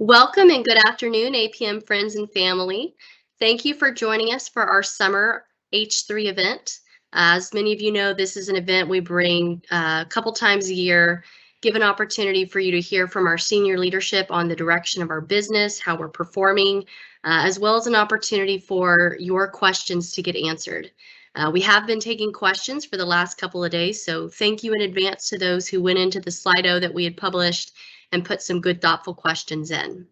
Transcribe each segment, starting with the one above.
Welcome and good afternoon, APM friends and family. Thank you for joining us for our summer H3 event. As many of you know, this is an event we bring a couple times a year, give an opportunity for you to hear from our senior leadership on the direction of our business, how we're performing, as well as an opportunity for your questions to get answered. We have been taking questions for the last couple of days, so thank you in advance to those who went into the Slido that we had published and put some good, thoughtful questions in.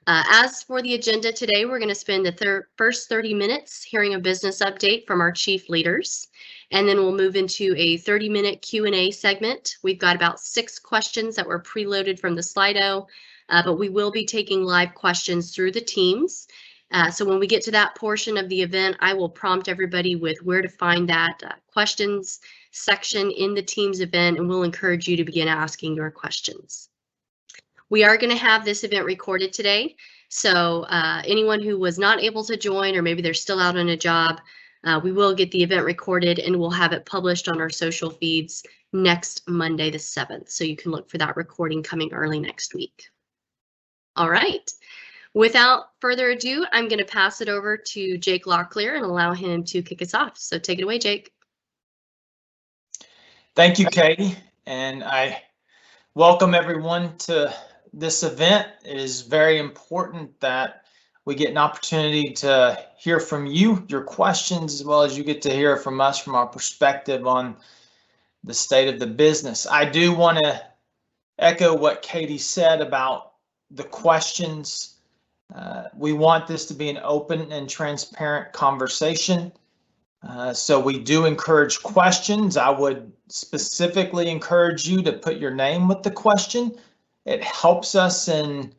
As for the agenda today, we're going to spend the first 30 minutes hearing a business update from our chief leaders, and then we'll move into a 30-minute Q&A segment. We've got about 6 questions that were preloaded from the Slido, but we will be taking live questions through the Teams. So when we get to that portion of the event, I will prompt everybody with where to find that questions section in the Teams event, and we'll encourage you to begin asking your questions. We are going to have this event recorded today, so anyone who was not able to join, or maybe they're still out on a job, we will get the event recorded and we'll have it published on our social feeds next Monday the 7th, so you can look for that recording coming early next week. All right. Without further ado, I'm going to pass it over to Jake Locklear and allow him to kick us off. So take it away, Jake. Thank you, Katie, and I welcome everyone to this event. It is very important that we get an opportunity to hear from you, your questions, as well as you get to hear from us from our perspective on the state of the business. I do want to echo what Katie said about the questions. We want this to be an open and transparent conversation. So we do encourage questions. I would specifically encourage you to put your name with the question. It helps us in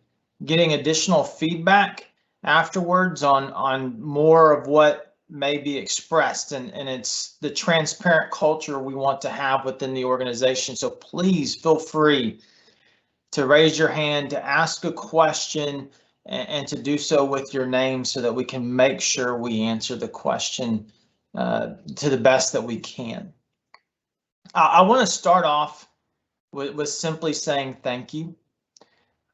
getting additional feedback afterwards on more of what may be expressed. And it's the transparent culture we want to have within the organization. So please feel free to raise your hand, to ask a question, and to do so with your name so that we can make sure we answer the question to the best that we can. I want to start off with simply saying thank you.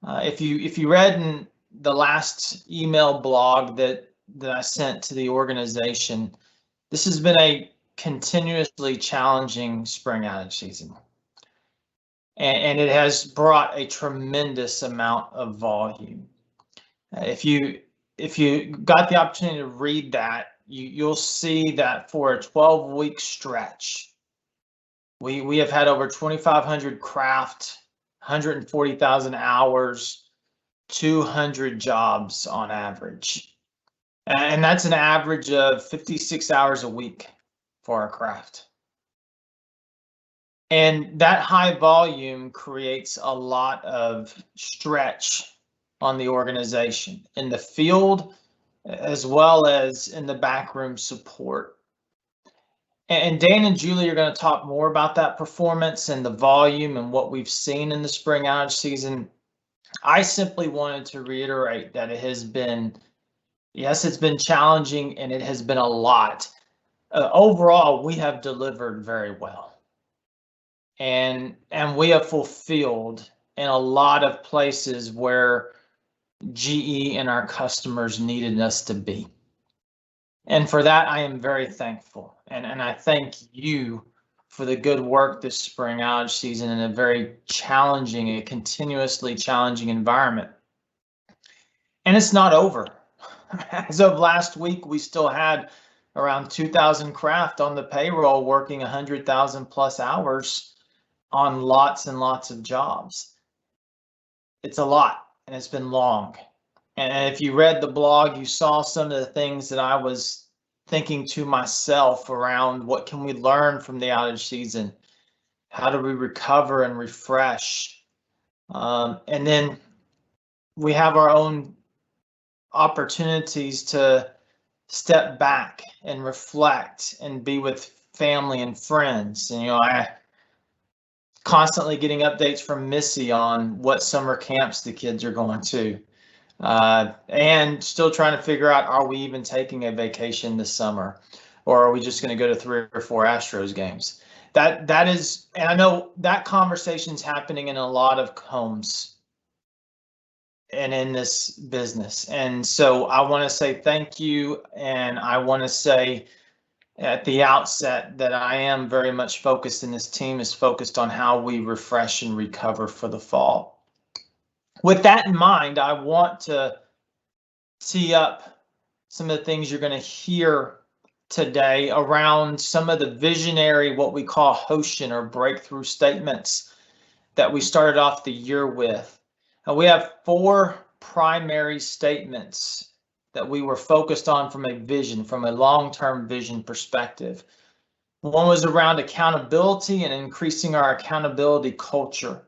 If you read in the last email blog that I sent to the organization, this has been a continuously challenging spring outage season, and it has brought a tremendous amount of volume. If you got the opportunity to read that, you'll see that for a 12-week stretch, we have had over 2,500 craft, 140,000 hours, 200 jobs on average. And that's an average of 56 hours a week for our craft. And that high volume creates a lot of stretch on the organization in the field, as well as in the backroom support. And Dan and Julie are going to talk more about that performance and the volume and what we've seen in the spring outage season. I simply wanted to reiterate that it has been, yes, it's been challenging and it has been a lot. Overall, we have delivered very well. And we have fulfilled in a lot of places where GE and our customers needed us to be. And for that, I am very thankful. And I thank you for the good work this spring outage season in a very challenging, a continuously challenging environment. And it's not over. As of last week, we still had around 2,000 craft on the payroll working 100,000 plus hours on lots and lots of jobs. It's a lot. And it's been long. And if you read the blog, you saw some of the things that I was thinking to myself around what can we learn from the outage season? How do we recover and refresh? And then we have our own opportunities to step back and reflect and be with family and friends. And, I constantly getting updates from Missy on what summer camps the kids are going to, and still trying to figure out, are we even taking a vacation this summer, or are we just going to go to 3 or 4 Astros games? That is, and I know that conversation's happening in a lot of homes. and in this business. And so I want to say thank you. And I want to say at the outset that I am very much focused, and this team is focused on how we refresh and recover for the fall. With that in mind, I want to tee up some of the things you're going to hear today around some of the visionary, what we call Hoshin or breakthrough statements that we started off the year with. We have 4 primary statements that we were focused on from a vision, from a long-term vision perspective. One was around accountability and increasing our accountability culture.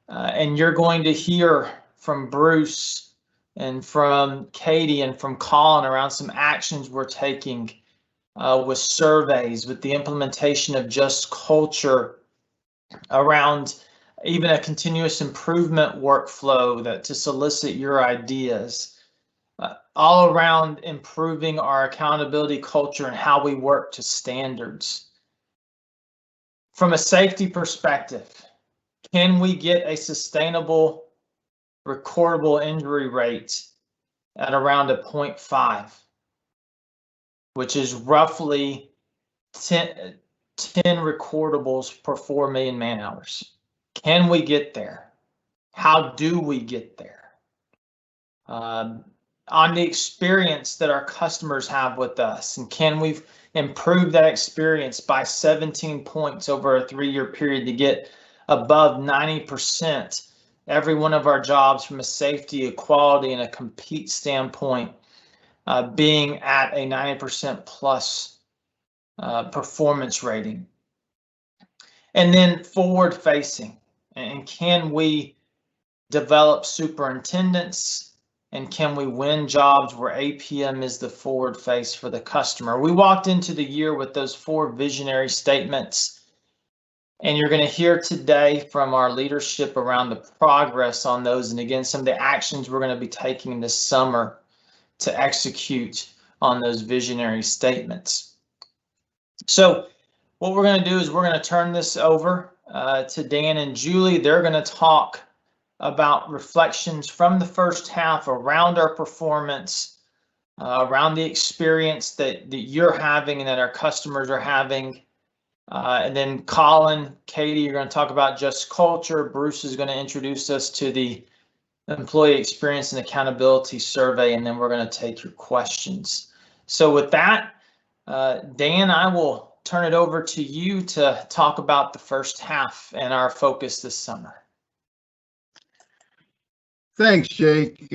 And you're going to hear from Bruce and from Katie and from Colin around some actions we're taking with surveys, with the implementation of just culture, around even a continuous improvement workflow that to solicit your ideas, all around improving our accountability culture and how we work to standards. From a safety perspective, can we get a sustainable recordable injury rate at around a 0.5, which is roughly 10 recordables per 4 million man hours? Can we get there? How do we get there? On the experience that our customers have with us, and can we improve that experience by 17 points over a 3-year period to get above 90% every one of our jobs from a safety, a quality, and a compete standpoint, being at a 90% plus performance rating? And then forward facing, and can we develop superintendents, and can we win jobs where APM is the forward face for the customer? We walked into the year with those 4 visionary statements, and you're going to hear today from our leadership around the progress on those, and again, some of the actions we're going to be taking this summer to execute on those visionary statements. So what we're going to do is we're going to turn this over to Dan and Julie. They're going to talk about reflections from the first half around our performance, around the experience that you're having and that our customers are having. And then Colin, Katie, you're going to talk about just culture. Bruce is going to introduce us to the employee experience and accountability survey, and then we're going to take your questions. So with that, Dan, I will turn it over to you to talk about the first half and our focus this summer. Thanks, Jake.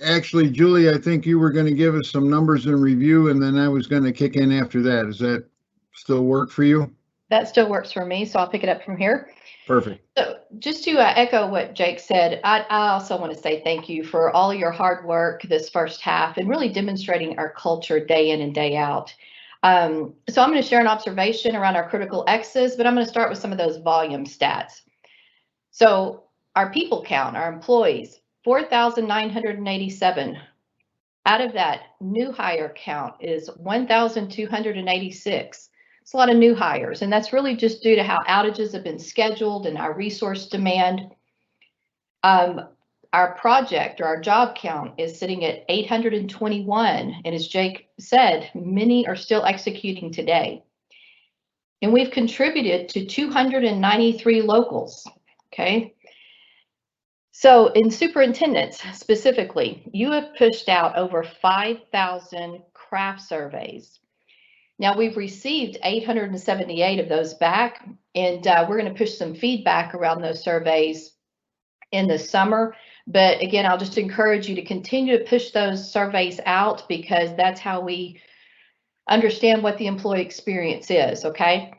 Actually, Julie, I think you were going to give us some numbers in review, and then I was going to kick in after that. Does that still work for you? That still works for me, so I'll pick it up from here. Perfect. So just to echo what Jake said, I also want to say thank you for all of your hard work this first half and really demonstrating our culture day in and day out. So I'm going to share an observation around our Criticalx's, but I'm going to start with some of those volume stats. So our people count, our employees, 4,987. Out of that, new hire count is 1,286. It's a lot of new hires, and that's really just due to how outages have been scheduled and our resource demand. Our project or our job count is sitting at 821, and as Jake said, many are still executing today. And we've contributed to 293 locals, okay? So in superintendents specifically, you have pushed out over 5,000 craft surveys. Now we've received 878 of those back, and we're going to push some feedback around those surveys in the summer. But again, I'll just encourage you to continue to push those surveys out, because that's how we understand what the employee experience is, okay?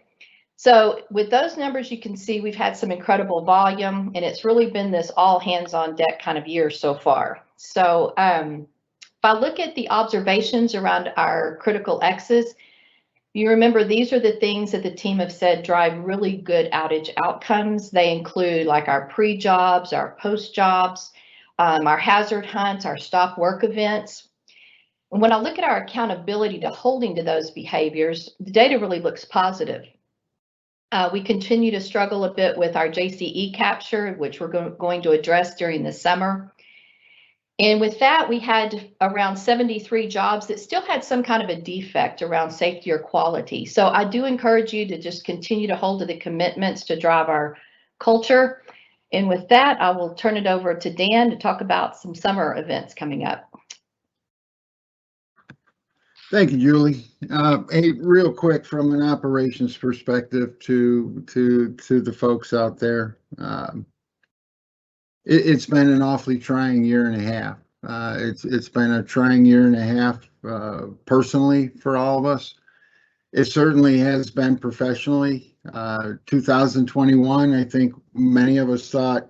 So with those numbers, you can see we've had some incredible volume, and it's really been this all hands on deck kind of year so far. So if I look at the observations around our Criticalx's, you remember these are the things that the team have said drive really good outage outcomes. They include like our pre-jobs, our post-jobs, our hazard hunts, our stop work events. And when I look at our accountability to holding to those behaviors, the data really looks positive. We continue to struggle a bit with our JCE capture, which we're going to address during the summer. And with that, we had around 73 jobs that still had some kind of a defect around safety or quality. So I do encourage you to just continue to hold to the commitments to drive our culture. And with that, I will turn it over to Dan to talk about some summer events coming up. Thank you, Julie. Hey, real quick, from an operations perspective to the folks out there, it's been an awfully trying year and a half. It's been a trying year and a half personally for all of us. It certainly has been professionally. 2021, I think many of us thought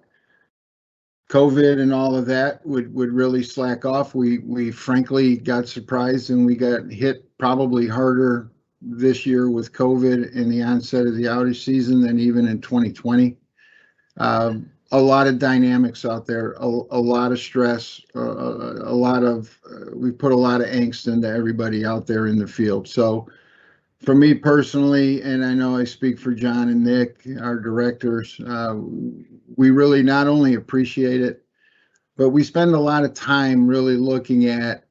COVID and all of that would really slack off. We frankly got surprised, and we got hit probably harder this year with COVID and the onset of the outage season than even in 2020. A lot of dynamics out there, a lot of stress, we put a lot of angst into everybody out there in the field. So for me personally, and I know I speak for John and Nick, our directors, we really not only appreciate it, but we spend a lot of time really looking at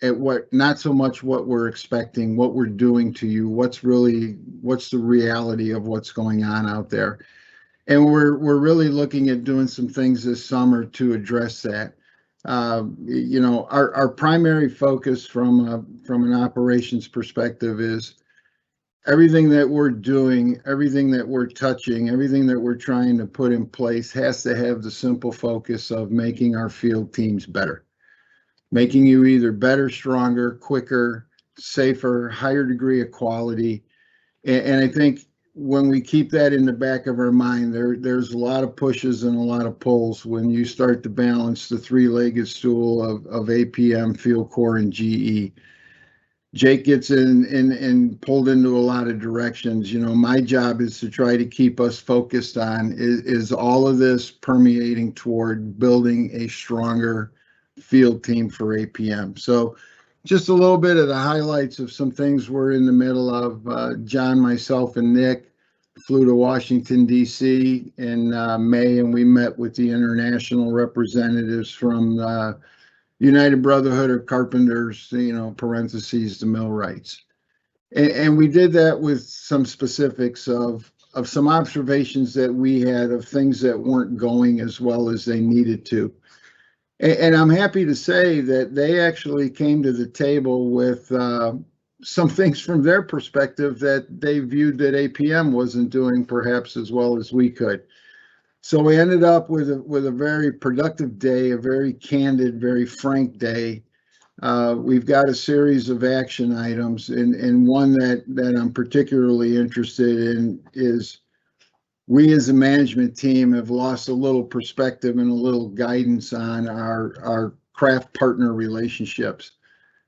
what, not so much what we're expecting, what we're doing to you, what's the reality of what's going on out there. And we're really looking at doing some things this summer to address that. You know, our primary focus from an operations perspective is everything that we're doing, everything that we're touching, everything that we're trying to put in place has to have the simple focus of making our field teams better, making you either better, stronger, quicker, safer, higher degree of quality. And I think when we keep that in the back of our mind, there's a lot of pushes and a lot of pulls when you start to balance the three-legged stool of APM, Field Corps, and GE. Jake gets in and pulled into a lot of directions. You know, my job is to try to keep us focused on is all of this permeating toward building a stronger field team for APM. So just a little bit of the highlights of some things we're in the middle of. John, myself, and Nick flew to Washington, D.C. in May, and we met with the international representatives from United Brotherhood of Carpenters, you know, parentheses, the millwrights. And we did that with some specifics of some observations that we had of things that weren't going as well as they needed to. And I'm happy to say that they actually came to the table with some things from their perspective that they viewed that APM wasn't doing perhaps as well as we could. So we ended up with a very productive day, a very candid, very frank day. We've got a series of action items, and one that I'm particularly interested in is we as a management team have lost a little perspective and a little guidance on our craft partner relationships.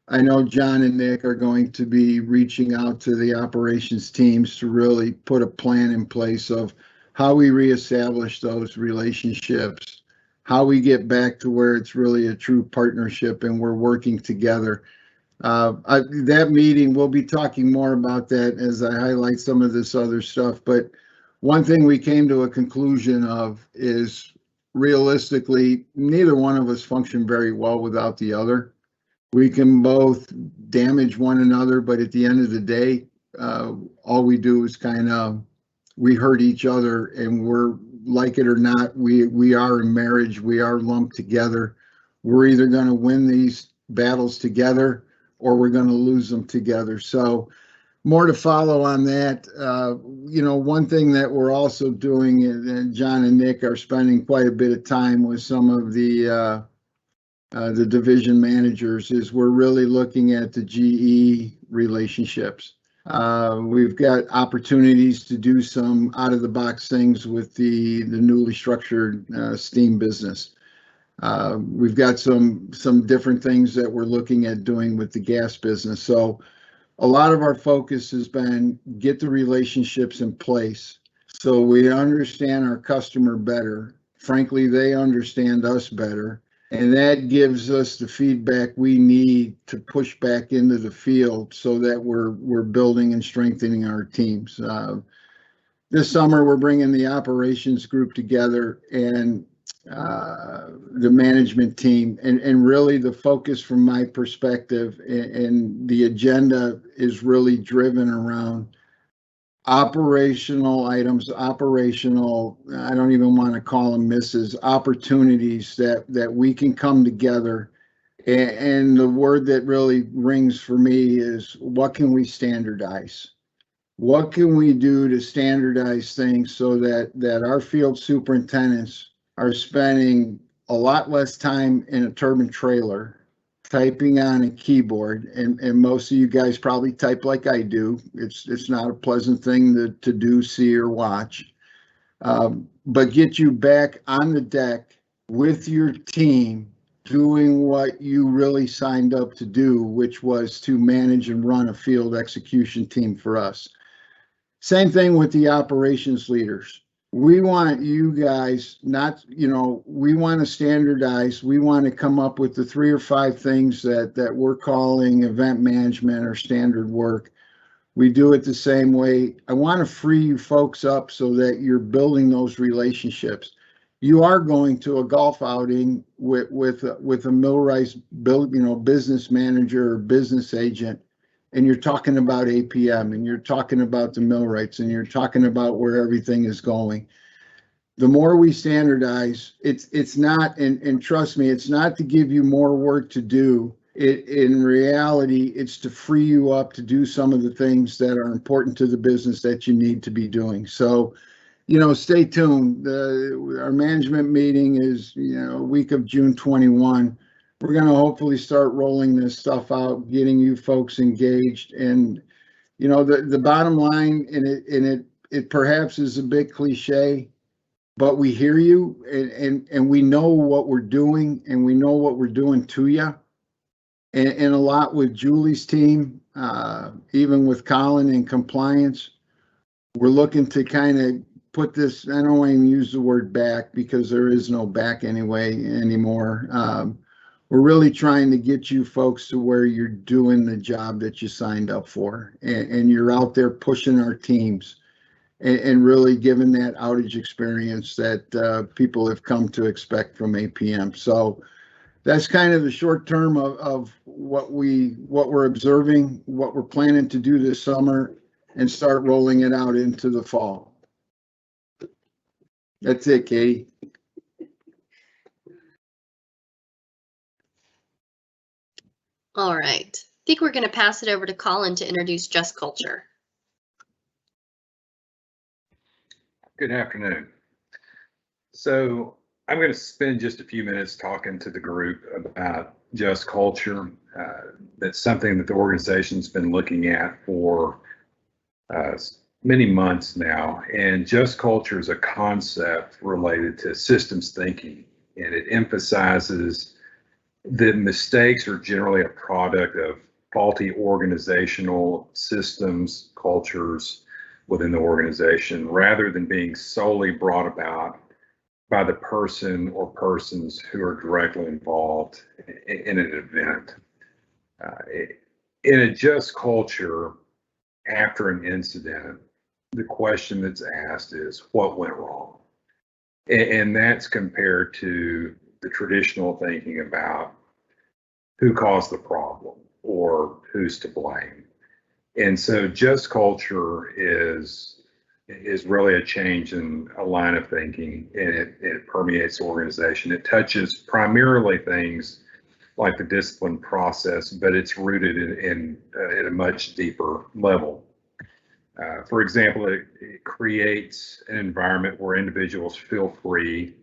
I know John and Nick are going to be reaching out to the operations teams to really put a plan in place of how we reestablish those relationships, how we get back to where it's really a true partnership and we're working together. That meeting, we'll be talking more about that as I highlight some of this other stuff, but one thing we came to a conclusion of is realistically, neither one of us function very well without the other. We can both damage one another, but at the end of the day, all we do is we hurt each other, and we're, like it or not, we are in marriage, we are lumped together. We're either going to win these battles together or we're going to lose them together. So more to follow on that. You know, one thing that we're also doing, and John and Nick are spending quite a bit of time with some of the division managers, is we're really looking at the GE relationships. We've got opportunities to do some out-of-the-box things with the newly structured steam business. We've got some different things that we're looking at doing with the gas business. So a lot of our focus has been get the relationships in place so we understand our customer better. Frankly, they understand us better. And that gives us the feedback we need to push back into the field so that we're building and strengthening our teams. This summer, we're bringing the operations group together, and the management team, and really the focus from my perspective and the agenda is really driven around operational items, operational, I don't even want to call them misses, opportunities that we can come together. And the word that really rings for me is, what can we standardize? What can we do to standardize things so that our field superintendents are spending a lot less time in a turbine trailer typing on a keyboard, and most of you guys probably type like I do. It's not a pleasant thing to do, see, or watch. But get you back on the deck with your team doing what you really signed up to do, which was to manage and run a field execution team for us. Same thing with the operations leaders. We want you guys we want to standardize. We want to come up with the 3 or 5 things that we're calling event management or standard work. We do it the same way. I want to free you folks up so that you're building those relationships. You are going to a golf outing with a millwright business manager or business agent, and you're talking about APM, and you're talking about the millwrights, and you're talking about where everything is going. The more we standardize, it's not, and trust me, it's not to give you more work to do. In reality, it's to free you up to do some of the things that are important to the business that you need to be doing. So, stay tuned. Our management meeting is, a week of June 21. We're going to hopefully start rolling this stuff out, getting you folks engaged. And, the bottom line, and it perhaps is a bit cliche, but we hear you, and we know what we're doing, and we know what we're doing to you. And a lot with Julie's team, even with Colin in compliance, we're looking to kind of put this, I don't want to use the word back because there is no back anymore. We're really trying to get you folks to where you're doing the job that you signed up for, and you're out there pushing our teams and really giving that outage experience that people have come to expect from APM. So that's kind of the short term of what we're observing, what we're planning to do this summer, and start rolling it out into the fall. That's it, Katie. All right. I think we're going to pass it over to Colin to introduce Just Culture. Good afternoon. So I'm going to spend just a few minutes talking to the group about Just Culture. That's something that the organization's been looking at for many months now. And Just Culture is a concept related to systems thinking, and it emphasizes that mistakes are generally a product of faulty organizational systems, cultures within the organization, rather than being solely brought about by the person or persons who are directly involved in an event. In a Just Culture, after an incident, the question that's asked is, what went wrong? And that's compared to the traditional thinking about who caused the problem or who's to blame. And so Just Culture is really a change in a line of thinking, and it permeates the organization. It touches primarily things like the discipline process, but it's rooted in at a much deeper level. For example, it creates an environment where individuals feel free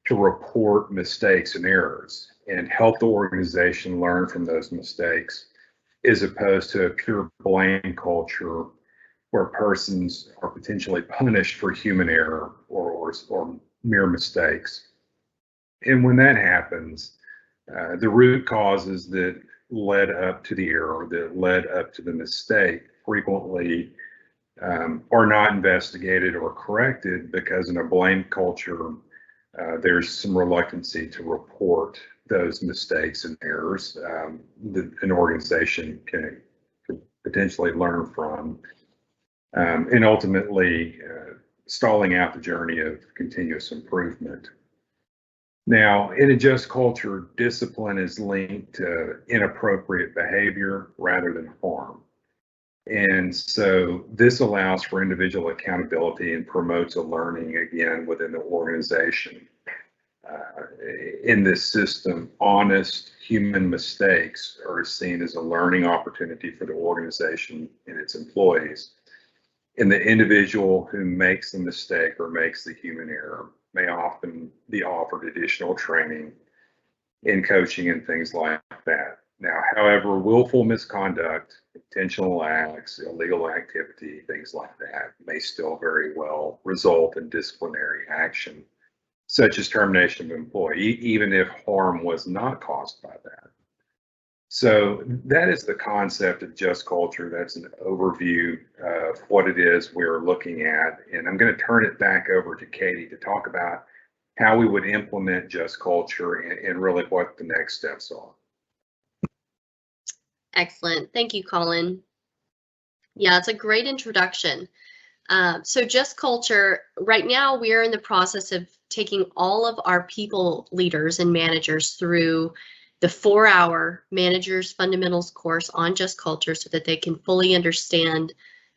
to report mistakes and errors and help the organization learn from those mistakes, as opposed to a pure blame culture where persons are potentially punished for human error or mere mistakes. And when that happens, the root causes that led up to the error, that led up to the mistake, frequently are not investigated or corrected, because in a blame culture, there's some reluctancy to report those mistakes and errors that an organization can potentially learn from, and ultimately stalling out the journey of continuous improvement. Now, in a just culture, discipline is linked to inappropriate behavior rather than harm. And so this allows for individual accountability and promotes a learning again within the organization. In this system, honest human mistakes are seen as a learning opportunity for the organization and its employees. And the individual who makes the mistake or makes the human error may often be offered additional training in coaching and things like that. Now, however, willful misconduct, intentional acts, illegal activity, things like that may still very well result in disciplinary action, such as termination of employee, even if harm was not caused by that. So that is the concept of just culture. That's an overview of what it is we're looking at. And I'm going to turn it back over to Katie to talk about how we would implement just culture and really what the next steps are. Excellent. Thank you, Colin. Yeah, it's a great introduction. So just culture, right now we are in the process of taking all of our people leaders and managers through the 4-hour Managers Fundamentals course on just culture so that they can fully understand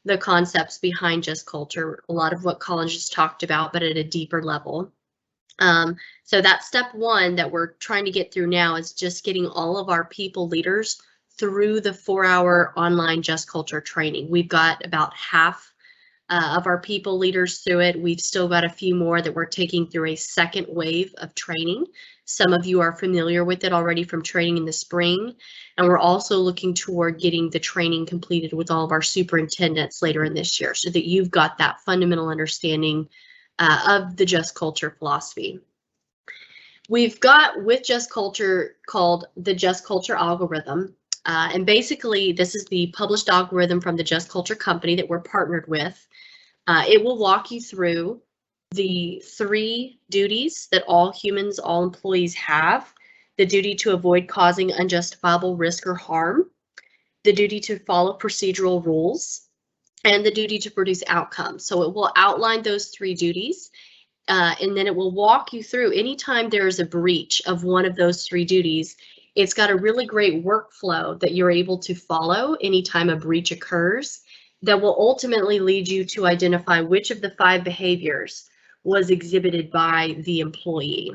the concepts behind just culture, a lot of what Colin just talked about, but at a deeper level. So that's step one that we're trying to get through now is just getting all of our people leaders through the 4-hour online just culture training. We've got about half of our people leaders through it. We've still got a few more that we're taking through a second wave of training. Some of you are familiar with it already from training in the spring, and we're also looking toward getting the training completed with all of our superintendents later in this year so that you've got that fundamental understanding of the just culture philosophy. We've got with just culture called the just culture algorithm. And basically, this is the published algorithm from the Just Culture company that we're partnered with. It will walk you through the 3 duties that all humans, all employees have. The duty to avoid causing unjustifiable risk or harm, the duty to follow procedural rules, and the duty to produce outcomes. So it will outline those 3 duties, and then it will walk you through anytime there is a breach of one of those 3 duties. It's got a really great workflow that you're able to follow anytime a breach occurs that will ultimately lead you to identify which of the 5 behaviors was exhibited by the employee.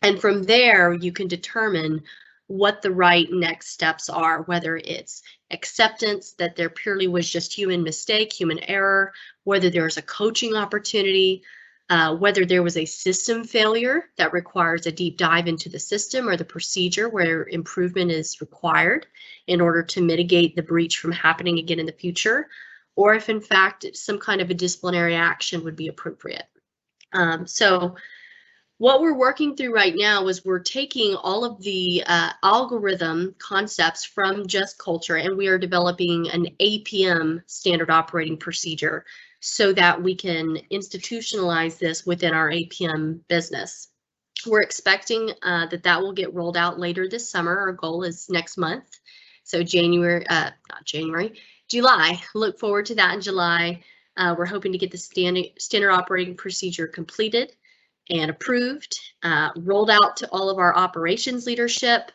And from there, you can determine what the right next steps are, whether it's acceptance that there purely was just human mistake, human error, whether there's a coaching opportunity, whether there was a system failure that requires a deep dive into the system or the procedure where improvement is required in order to mitigate the breach from happening again in the future, or if in fact some kind of a disciplinary action would be appropriate. So what we're working through right now is we're taking all of the algorithm concepts from Just Culture, and we are developing an APM standard operating procedure so that we can institutionalize this within our APM business. We're expecting that will get rolled out later this summer. Our goal is next month. So July. Look forward to that in July. We're hoping to get the standard operating procedure completed and approved, rolled out to all of our operations leadership,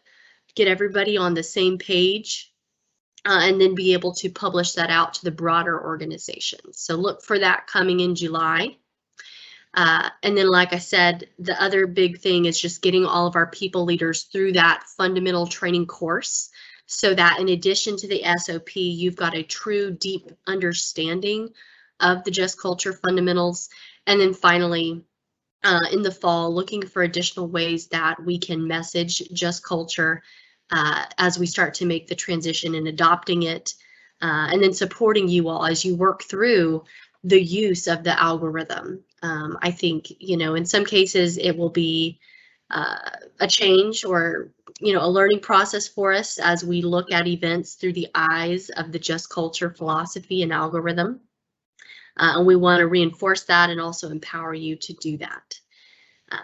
get everybody on the same page, and then be able to publish that out to the broader organization. So look for that coming in July. And then, like I said, the other big thing is just getting all of our people leaders through that fundamental training course so that in addition to the SOP, you've got a true deep understanding of the Just Culture fundamentals. And then finally, in the fall, looking for additional ways that we can message Just Culture as we start to make the transition and adopting it, and then supporting you all as you work through the use of the algorithm. I think, in some cases it will be a change or, a learning process for us as we look at events through the eyes of the Just Culture philosophy and algorithm. And we want to reinforce that and also empower you to do that.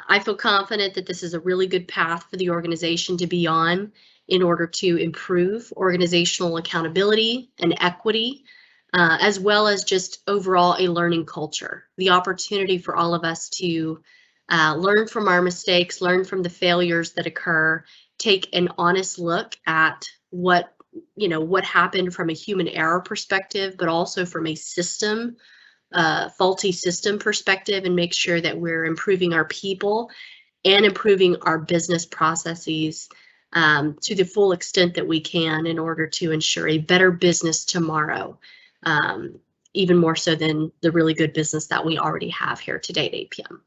I feel confident that this is a really good path for the organization to be on in order to improve organizational accountability and equity, as well as just overall a learning culture. The opportunity for all of us to learn from our mistakes, learn from the failures that occur, take an honest look at what happened from a human error perspective, but also from a system, faulty system perspective, and make sure that we're improving our people and improving our business processes to the full extent that we can in order to ensure a better business tomorrow, even more so than the really good business that we already have here today at APM.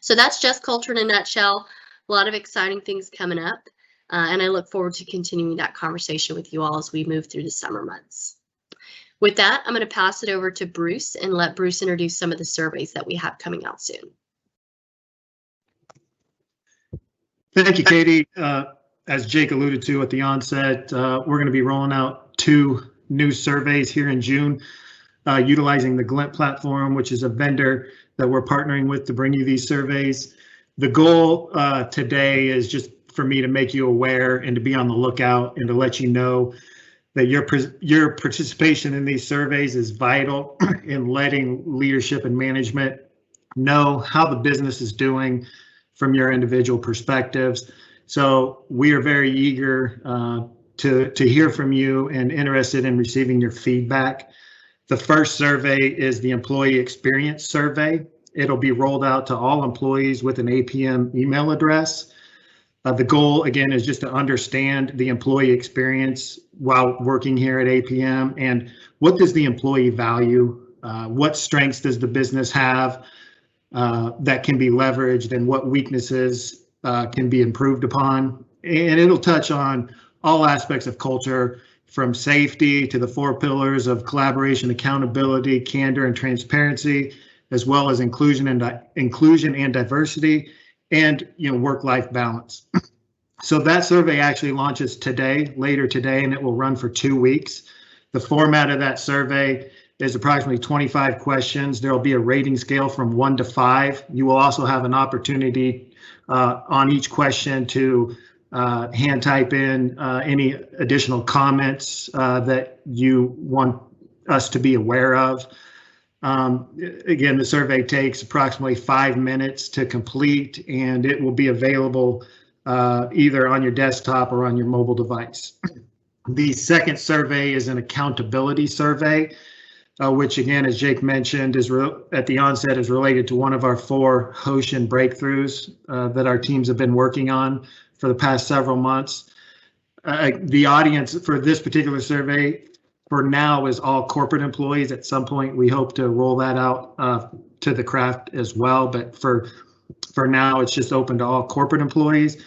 So that's just culture in a nutshell. A lot of exciting things coming up, and I look forward to continuing that conversation with you all as we move through the summer months. With that, I'm going to pass it over to Bruce and let Bruce introduce some of the surveys that we have coming out soon. Thank you, Katie. As Jake alluded to at the onset, we're going to be rolling out 2 new surveys here in June, utilizing the Glint platform, which is a vendor that we're partnering with to bring you these surveys. The goal today is just for me to make you aware and to be on the lookout and to let you know that your participation in these surveys is vital in letting leadership and management know how the business is doing from your individual perspectives. So we are very eager to hear from you and interested in receiving your feedback. The first survey is the Employee Experience Survey. It'll be rolled out to all employees with an APM email address. The goal, again, is just to understand the employee experience while working here at APM and what does the employee value, what strengths does the business have that can be leveraged, and what weaknesses can be improved upon. And it'll touch on all aspects of culture, from safety to the 4 pillars of collaboration, accountability, candor, and transparency, as well as inclusion and diversity, and work-life balance. So that survey actually launches later today, and it will run for 2 weeks. The format of that survey is approximately 25 questions. There will be a rating scale from 1 to 5. You will also have an opportunity on each question to hand type in any additional comments that you want us to be aware of. Again, the survey takes approximately 5 minutes to complete, and it will be available either on your desktop or on your mobile device. The second survey is an accountability survey, which, again, as Jake mentioned, at the onset, is related to one of our 4 Hoshin breakthroughs that our teams have been working on for the past several months. The audience for this particular survey for now is all corporate employees. At some point, we hope to roll that out to the craft as well, but for now, it's just open to all corporate employees.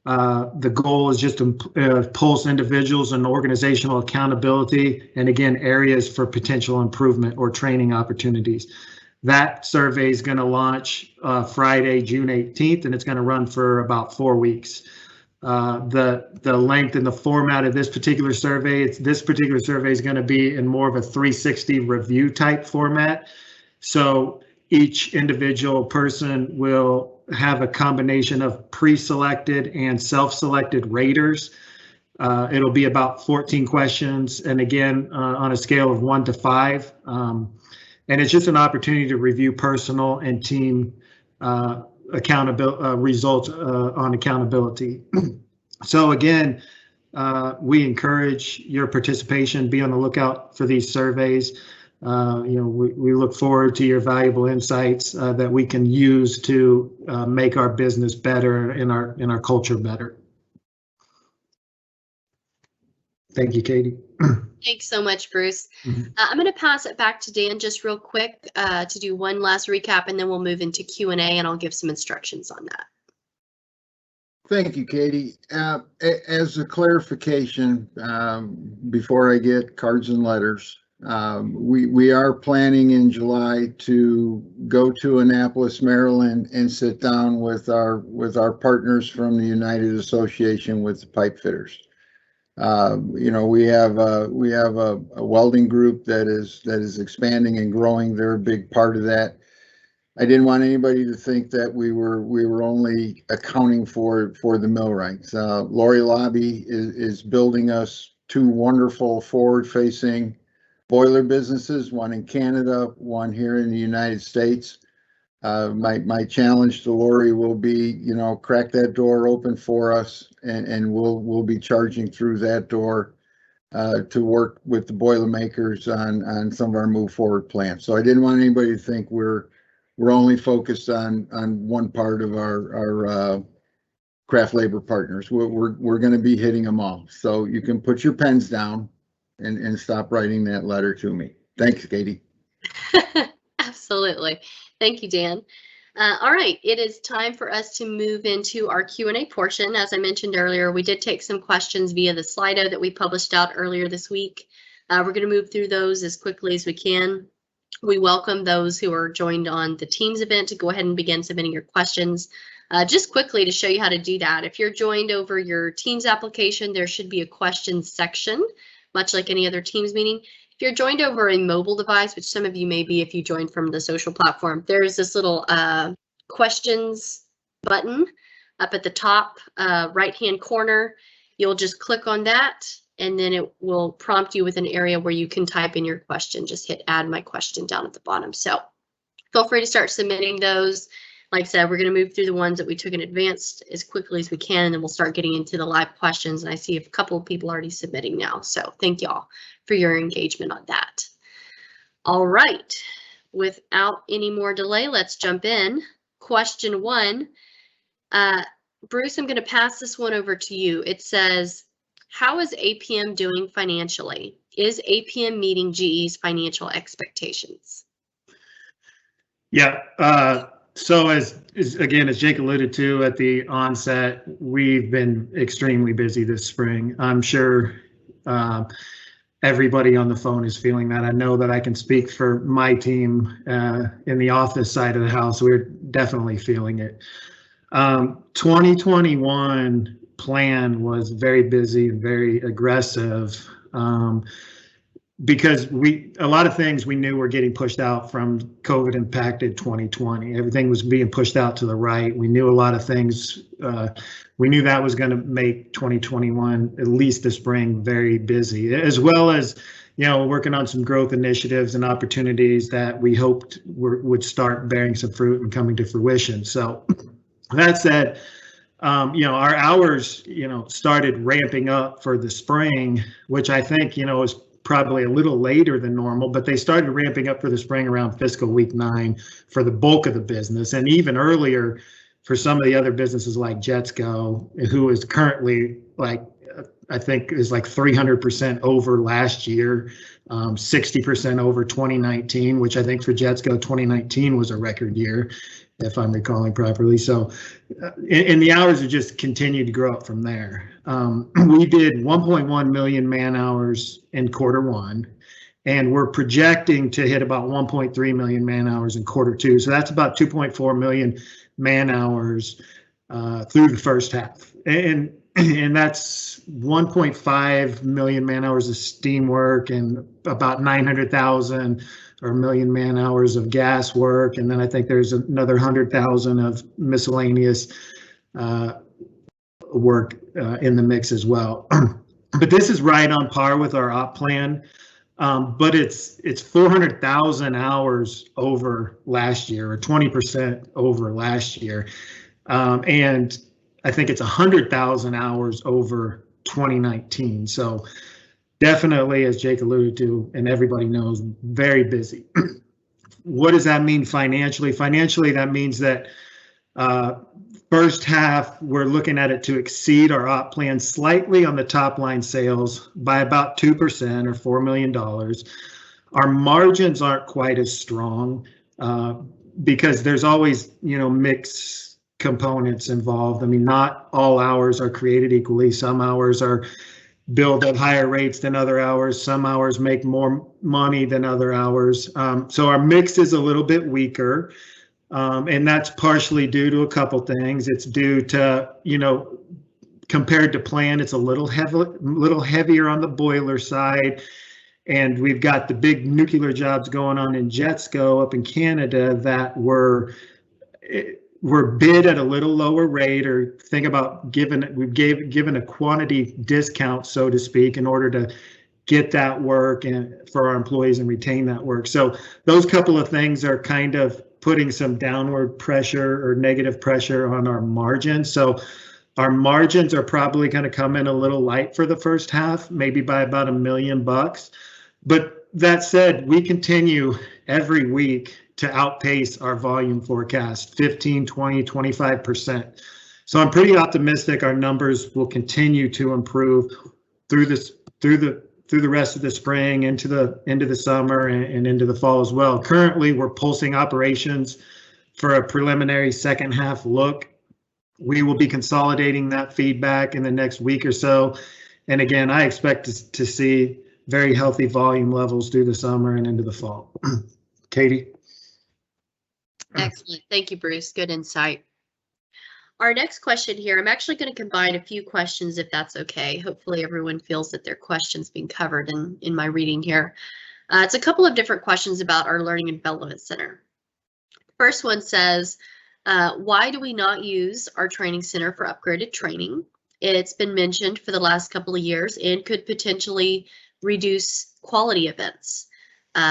The goal is just to pulse individuals and organizational accountability, and again, areas for potential improvement or training opportunities. That survey is going to launch Friday, June 18th, and it's going to run for about 4 weeks. The length and the format of this particular survey is going to be in more of a 360 review type format. So each individual person will have a combination of pre-selected and self-selected raters. It'll be about 14 questions, and again, on a scale of 1 to 5. And it's just an opportunity to review personal and team results on accountability. So again, we encourage your participation. Be on the lookout for these surveys. We look forward to your valuable insights that we can use to make our business better and our culture better. Thank you, Katie. Thanks so much, Bruce. I'm going to pass it back to Dan just real quick to do one last recap, and then we'll move into Q&A, and I'll give some instructions on that. Thank you, Katie. As a clarification, before I get cards and letters, we are planning in July to go to Annapolis, Maryland, and sit down with our partners from the United Association with the Pipe Fitters. We have a welding group that is expanding and growing. They're a big part of that. I didn't want anybody to think that we were only accounting for the millwrights. Lori Lobby is building us 2 wonderful forward-facing boiler businesses, one in Canada, one here in the United States. My challenge to Lori will be, crack that door open for us, and we'll be charging through that door to work with the Boilermakers on some of our move forward plans. So I didn't want anybody to think we're only focused on one part of our craft labor partners. We're going to be hitting them all. So you can put your pens down and stop writing that letter to me. Thanks, Katie. Absolutely. Thank you, Dan. All right, it is time for us to move into our Q&A portion. As I mentioned earlier, we did take some questions via the Slido that we published out earlier this week. We're going to move through those as quickly as we can. We welcome those who are joined on the Teams event to go ahead and begin submitting your questions. Just quickly to show you how to do that, if you're joined over your Teams application, there should be a questions section, much like any other Teams meeting. If you're joined over a mobile device, which some of you may be if you joined from the social platform, there's this little questions button up at the top right-hand corner. You'll just click on that, and then it will prompt you with an area where you can type in your question. Just hit add my question down at the bottom. So feel free to start submitting those. Like I said, we're going to move through the ones that we took in advance as quickly as we can, and then we'll start getting into the live questions. And I see a couple of people already submitting now. So thank y'all for your engagement on that. All right, without any more delay, let's jump in. Question 1. Bruce, I'm going to pass this one over to you. It says, how is APM doing financially? Is APM meeting GE's financial expectations? Yeah. So as Jake alluded to at the onset, we've been extremely busy this spring. I'm sure everybody on the phone is feeling that. I know that I can speak for my team in the office side of the house. We're definitely feeling it. 2021 plan was very busy, very aggressive. Because a lot of things we knew were getting pushed out from COVID impacted 2020. Everything was being pushed out to the right. We knew a lot of things. We knew that was going to make 2021, at least the spring, very busy, as well as, working on some growth initiatives and opportunities that we hoped would start bearing some fruit and coming to fruition. So that said, our hours, started ramping up for the spring, which I think, is probably a little later than normal, but they started ramping up for the spring around fiscal week 9 for the bulk of the business, and even earlier for some of the other businesses like Jetsco, who is currently I think is 300% over last year, 60% over 2019, which I think for Jetsco 2019 was a record year, if I'm recalling properly. So, and the hours have just continued to grow up from there. We did 1.1 million man hours in Q1, and we're projecting to hit about 1.3 million man hours in Q2. So that's about 2.4 million man hours through the first half. And that's 1.5 million man hours of steam work and about 900,000 or a million man hours of gas work. And then I think there's another 100,000 of miscellaneous work in the mix as well. But this is right on par with our op plan. But it's 400,000 hours over last year, or 20% over last year. And I think it's 100,000 hours over 2019. So definitely, as Jake alluded to, and everybody knows, very busy. What does that mean financially? Financially, that means that first half, we're looking at it to exceed our op plan slightly on the top line sales by about 2% or $4 million. Our margins aren't quite as strong because there's always, mix components involved. I mean, not all hours are created equally. Some hours are billed at higher rates than other hours. Some hours make more money than other hours. So our mix is a little bit weaker. And that's partially due to a couple things. It's due to, compared to plan, it's a little heavier on the boiler side. And we've got the big nuclear jobs going on in Jetsco up in Canada that were bid at a little lower rate, or think about we've given a quantity discount, so to speak, in order to get that work and for our employees and retain that work. So those couple of things are kind of putting some downward pressure or negative pressure on our margins. So our margins are probably going to come in a little light for the first half, maybe by about $1 million. But that said, we continue every week to outpace our volume forecast, 15, 20, 25%. So I'm pretty optimistic our numbers will continue to improve through the rest of the spring, into the summer, and into the fall as well. Currently, we're pulsing operations for a preliminary second half look. We will be consolidating that feedback in the next week or so. And again, I expect to see very healthy volume levels through the summer and into the fall. Katie? Excellent. Thank you, Bruce. Good insight. Our next question here, I'm actually going to combine a few questions if that's okay. Hopefully everyone feels that their question's being covered in my reading here. It's a couple of different questions about our Learning and Development Center. First one says, why do we not use our training center for upgraded training? It's been mentioned for the last couple of years and could potentially reduce quality events.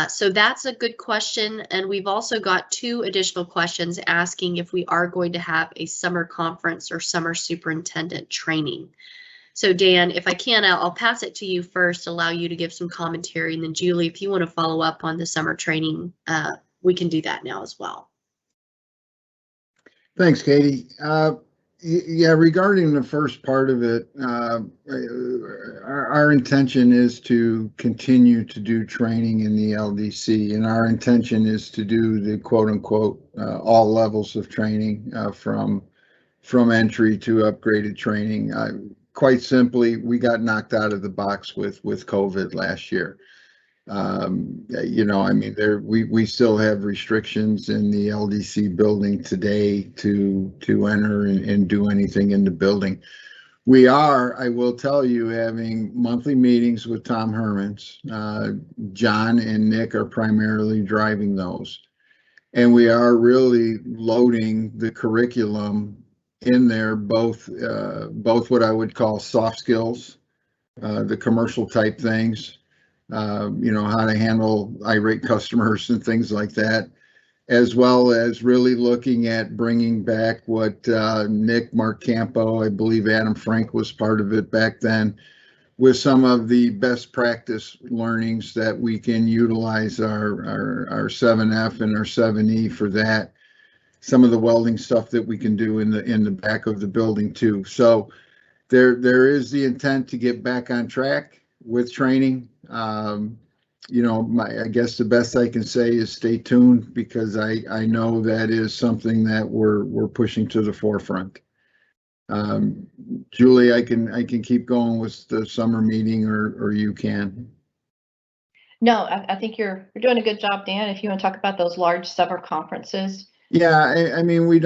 So that's a good question. And we've also got 2 additional questions asking if we are going to have a summer conference or summer superintendent training. So Dan, if I can, I'll pass it to you first, allow you to give some commentary. And then Julie, if you want to follow up on the summer training, we can do that now as well. Thanks, Katie. Yeah, regarding the first part of it, our intention is to continue to do training in the LDC, and our intention is to do the quote unquote all levels of training from entry to upgraded training. Quite simply, we got knocked out of the box with COVID last year. You know, I mean, we still have restrictions in the LDC building today to enter and do anything in the building. We are, I will tell you, having monthly meetings with Tom Hermans. John and Nick are primarily driving those, and we are really loading the curriculum in there, both what I would call soft skills, the commercial type things. You know, how to handle irate customers and things like that, as well as really looking at bringing back what Nick Marcampo, I believe Adam Frank was part of it back then, with some of the best practice learnings that we can utilize our 7F and our 7E for that. Some of the welding stuff that we can do in the back of the building too. So there is the intent to get back on track with training. You know, I guess the best I can say is stay tuned, because I know that is something that we're pushing to the forefront. Julie, I can keep going with the summer meeting, or you can. No, I think you're doing a good job, Dan. If you want to talk about those large summer conferences. Yeah, I mean, we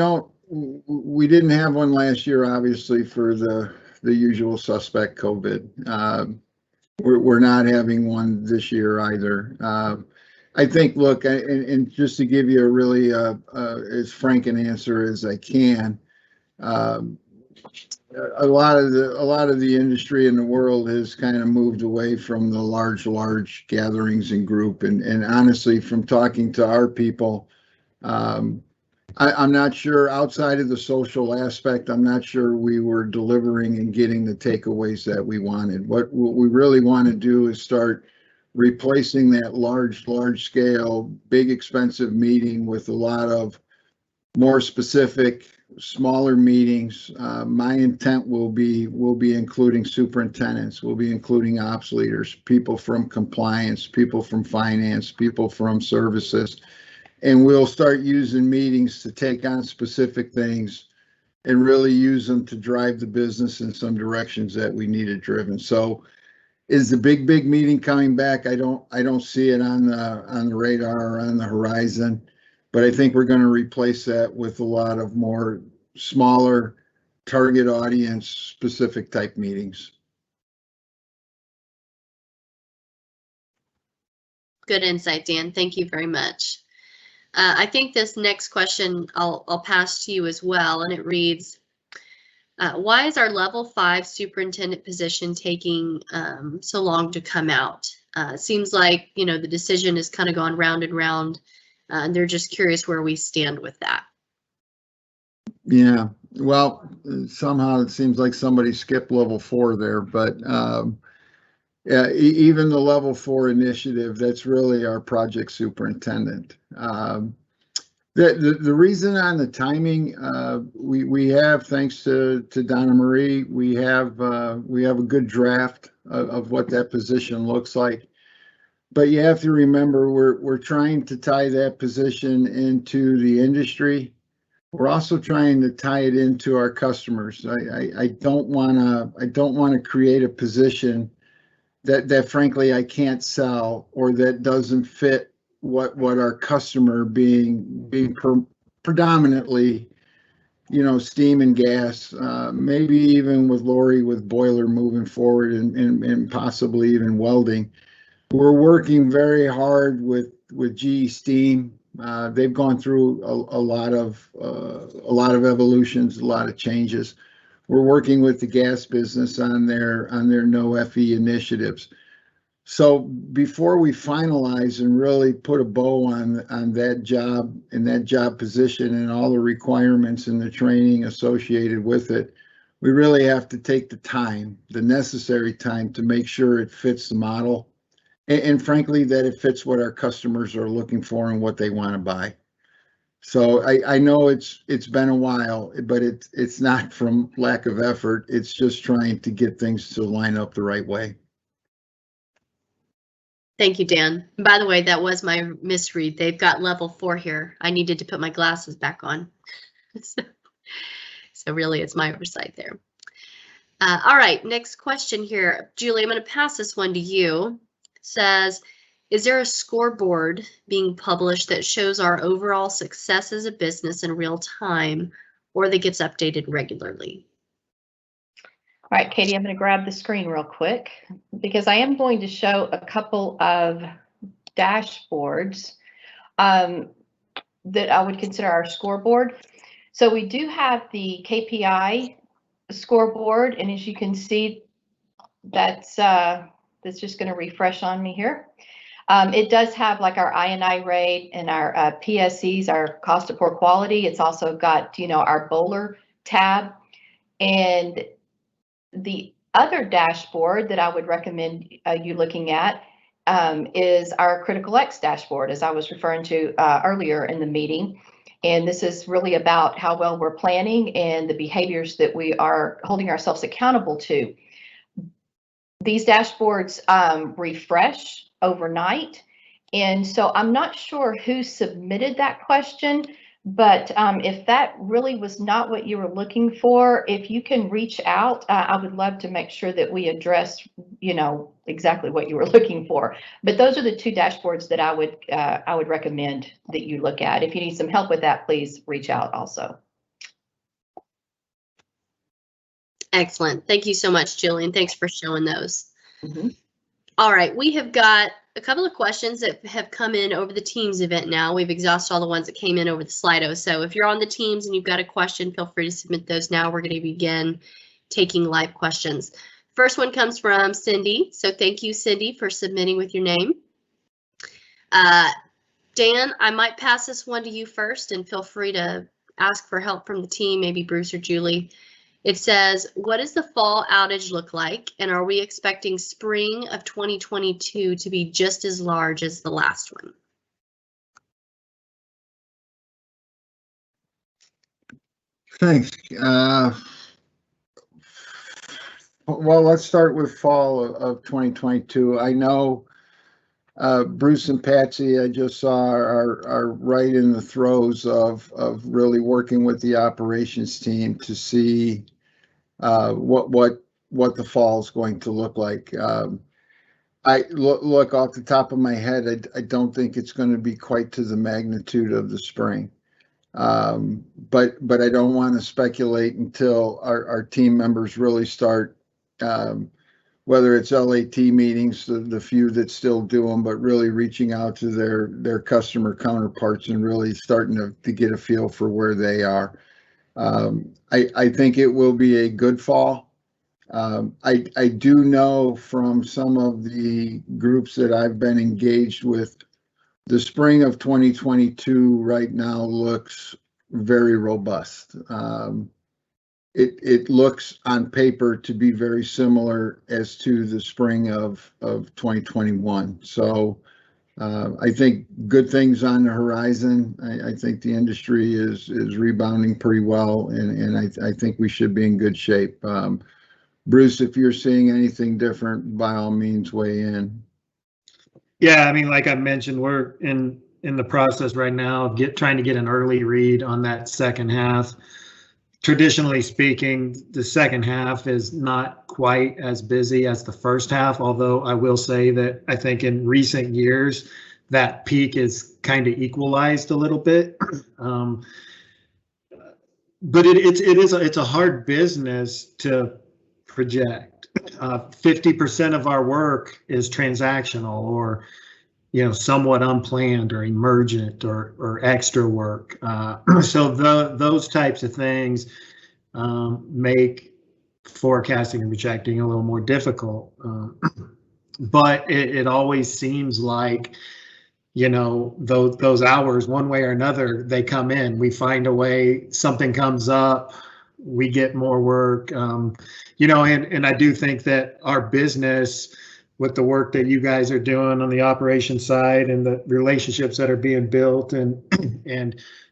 didn't have one last year, obviously, for the usual suspect COVID. We're not having one this year either. I think, look, and just to give you a really as frank an answer as I can, a lot of the industry in the world has kind of moved away from the large gatherings and group, and honestly, from talking to our people, I'm not sure, outside of the social aspect, I'm not sure we were delivering and getting the takeaways that we wanted. What we really want to do is start replacing that large scale, big expensive meeting with a lot of more specific, smaller meetings. My intent will be including superintendents, we'll be including ops leaders, people from compliance, people from finance, people from services. And we'll start using meetings to take on specific things and really use them to drive the business in some directions that we need it driven. So is the big meeting coming back? I don't see it on the radar or on the horizon, but I think we're going to replace that with a lot of more smaller target audience specific type meetings. Good insight, Dan. Thank you very much. I think this next question I'll pass to you as well, and it reads, why is our level 5 superintendent position taking so long to come out? It seems like, you know, the decision has kind of gone round and round And they're just curious where we stand with that. Yeah, well, somehow it seems like somebody skipped level 4 there, but yeah, even the level 4 initiative, that's really our project superintendent. The reason on the timing, we have, thanks to Donna Marie, we have a good draft of what that position looks like. But you have to remember, we're trying to tie that position into the industry. We're also trying to tie it into our customers. I don't want to create a position that frankly I can't sell, or that doesn't fit what our customer being predominantly, steam and gas, maybe even with Lori with boiler moving forward, and possibly even welding. We're working very hard with GE Steam. They've gone through a lot of evolutions, a lot of changes. We're working with the gas business on their no FE initiatives. So before we finalize and really put a bow on that job and that job position and all the requirements and the training associated with it, we really have to take the necessary time to make sure it fits the model. And frankly, that it fits what our customers are looking for and what they want to buy. So I know it's been a while, but it's not from lack of effort. It's just trying to get things to line up the right way. Thank you, Dan. By the way, that was my misread. They've got level 4 here. I needed to put my glasses back on. So really, it's my oversight there. All right, next question here. Julie, I'm going to pass this one to you. Says, is there a scoreboard being published that shows our overall success as a business in real time, or that gets updated regularly? All right, Katie, I'm going to grab the screen real quick because I am going to show a couple of dashboards that I would consider our scoreboard. So we do have the Kpi Scoreboard, and as you can see, that's just going to refresh on me here. It does have like our I&I rate and our PSEs, our cost of poor quality. It's also got, our bowler tab. And the other dashboard that I would recommend you looking at is our Criticalx Dashboard, as I was referring to earlier in the meeting. And this is really about how well we're planning and the behaviors that we are holding ourselves accountable to. These dashboards refresh overnight. And so I'm not sure who submitted that question, but if that really was not what you were looking for, if you can reach out, I would love to make sure that we address, exactly what you were looking for. But those are the two dashboards that I would recommend that you look at. If you need some help with that, please reach out also. Excellent. Thank you so much, Jillian. Thanks for showing those. Mm-hmm. All right, we have got a couple of questions that have come in over the Teams event now. We've exhausted all the ones that came in over the Slido. So if you're on the Teams and you've got a question, feel free to submit those now. We're going to begin taking live questions. First one comes from Cindy. So thank you, Cindy, for submitting with your name. Dan, I might pass this one to you first, and feel free to ask for help from the team, maybe Bruce or Julie. It says, what does the fall outage look like, and are we expecting spring of 2022 to be just as large as the last one? Thanks. Well, let's start with fall of 2022. I know Bruce and Patsy, I just saw, are right in the throes of really working with the operations team to see what the fall is going to look like. I look off the top of my head, I don't think it's going to be quite to the magnitude of the spring. But I don't want to speculate until our team members really start, whether it's LAT meetings, the few that still do them, but really reaching out to their customer counterparts and really starting to get a feel for where they are. I think it will be a good fall. I do know from some of the groups that I've been engaged with The spring of 2022 right now looks very robust. It looks on paper to be very similar as to the spring of 2021. So I think good things on the horizon. I think the industry is rebounding pretty well, and I think we should be in good shape. Bruce, if you're seeing anything different, by all means, weigh in. Yeah, I mean, like I mentioned, we're in the process right now of trying to get an early read on that second half. Traditionally speaking, the second half is not quite as busy as the first half, although I will say that I think in recent years that peak is kind of equalized a little bit. But it's a hard business to project. 50% of our work is transactional or somewhat unplanned or emergent or extra work. So those types of things make forecasting and projecting a little more difficult. But it always seems like, those hours, one way or another, they come in. We find a way, something comes up, we get more work. And I do think that our business, with the work that you guys are doing on the operation side and the relationships that are being built and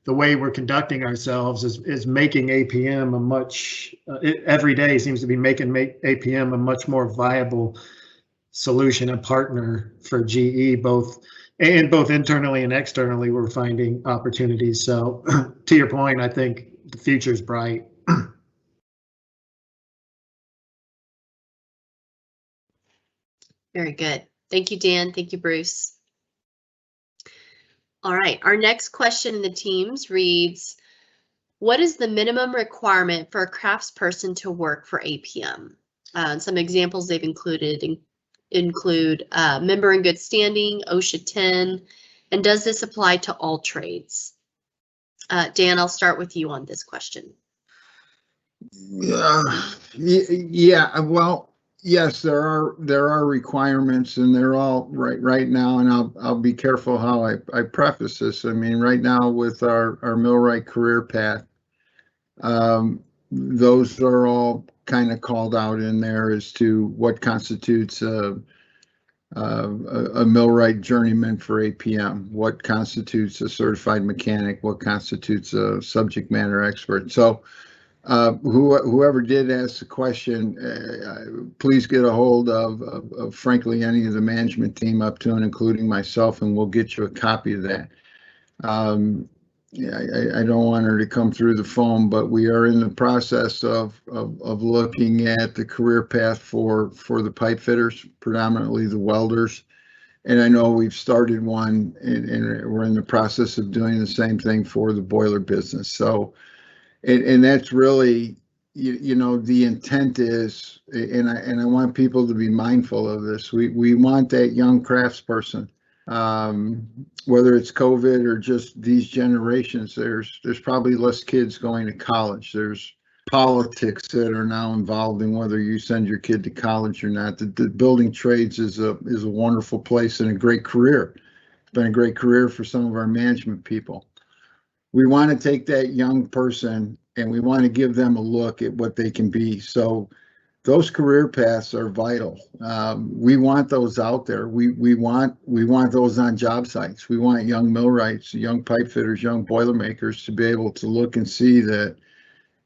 the way we're conducting ourselves is making APM a much, every day seems to be making APM a much more viable solution and partner for GE, both internally and externally. We're finding opportunities. So to your point, I think the future's bright. Very good. Thank you, Dan. Thank you, Bruce. All right, our next question in the teams reads, what is the minimum requirement for a craftsperson to work for APM? Some examples they've included include member in good standing, OSHA 10, and does this apply to all trades? Dan, I'll start with you on this question. Yeah, well, yes, there are requirements, and they're all right now, and I'll be careful how I preface this. I mean, right now with our millwright career path, those are all kind of called out in there as to what constitutes a millwright journeyman for APM, what constitutes a certified mechanic, what constitutes a subject matter expert. So whoever did ask the question, please get a hold of frankly any of the management team up to and including myself, and we'll get you a copy of that. I don't want her to come through the phone, but we are in the process of looking at the career path for the pipe fitters, predominantly the welders. And I know we've started one, and we're in the process of doing the same thing for the boiler business. So, and that's really, the intent is, and I want people to be mindful of this. We want that young craftsperson. Whether it's COVID or just these generations, there's probably less kids going to college. There's politics that are now involved in whether you send your kid to college or not. The building trades is a wonderful place and a great career. It's been a great career for some of our management people. We want to take that young person and we want to give them a look at what they can be. So those career paths are vital. We want those out there. We want those on job sites. We want young millwrights, young pipe fitters, young boilermakers to be able to look and see that,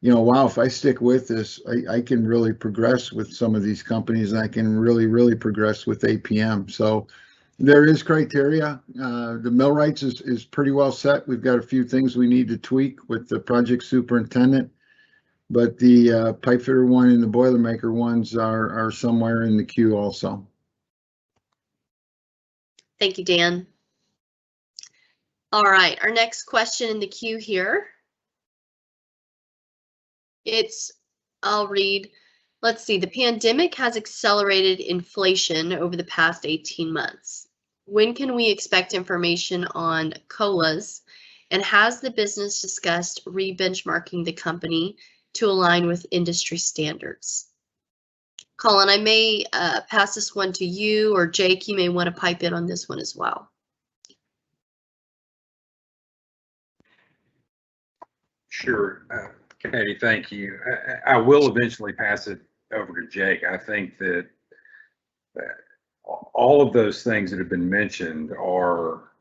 wow, if I stick with this, I can really progress with some of these companies, and I can really progress with APM. So there is criteria. The millwrights is pretty well set. We've got a few things we need to tweak with the project superintendent. But the pipe fitter one and the boilermaker ones are somewhere in the queue also. Thank you, Dan. All right, our next question in the queue here. I'll read, let's see, the pandemic has accelerated inflation over the past 18 months. When can we expect information on COLAs, and has the business discussed re-benchmarking the company to align with industry standards? Colin, I may pass this one to you, or Jake, you may want to pipe in on this one as well. Sure. Katie, thank you. I will eventually pass it over to Jake. I think that all of those things that have been mentioned are